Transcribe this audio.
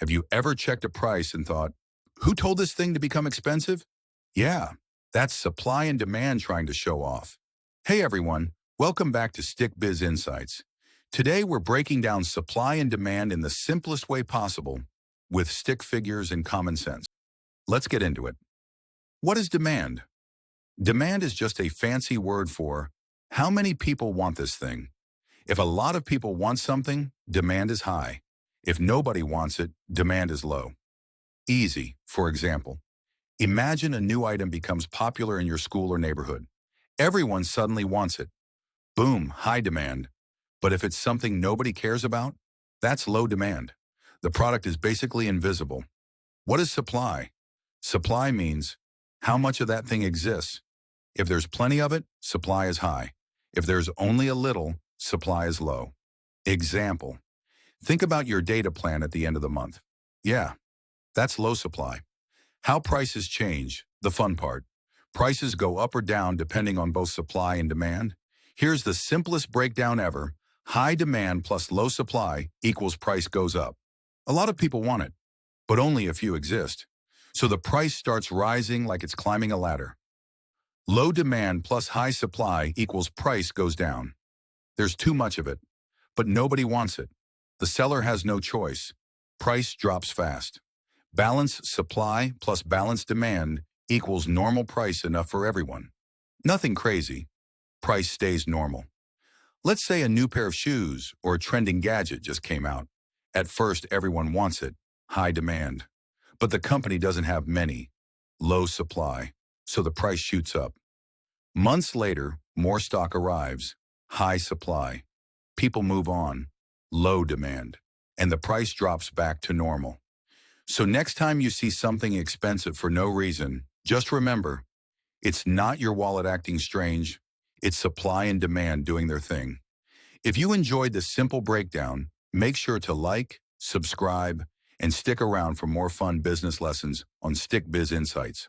Have you ever checked a price and thought, who told this thing to become expensive? Yeah, that's supply and demand trying to show off. Hey everyone, welcome back to StickBiz Insights. Today we're breaking down supply and demand in the simplest way possible with stick figures and common sense. Let's get into it. What is demand? Demand is just a fancy word for how many people want this thing. If a lot of people want something, demand is high. If nobody wants it, demand is low. Easy, for example. Imagine a new item becomes popular in your school or neighborhood. Everyone suddenly wants it. Boom, high demand. But if it's something nobody cares about, that's low demand. The product is basically invisible. What is supply? Supply means how much of that thing exists. If there's plenty of it, supply is high. If there's only a little, supply is low. Example. Think about your data plan at the end of the month. Yeah, that's low supply. How prices change, the fun part. Prices go up or down depending on both supply and demand. Here's the simplest breakdown ever. High demand plus low supply equals price goes up. A lot of people want it, but only a few exist. So the price starts rising like it's climbing a ladder. Low demand plus high supply equals price goes down. There's too much of it, but nobody wants it. The seller has no choice. Price drops fast. Balanced supply plus balanced demand equals normal price enough for everyone. Nothing crazy. Price stays normal. Let's say a new pair of shoes or a trending gadget just came out. At first, everyone wants it, high demand. But the company doesn't have many, low supply, so the price shoots up. Months later, more stock arrives, high supply. People move on, low demand, and the price drops back to normal. So next time you see something expensive for no reason, just remember, it's not your wallet acting strange, it's supply and demand doing their thing. If you enjoyed this simple breakdown, make sure to like, subscribe, and stick around for more fun business lessons on StickBiz Insights.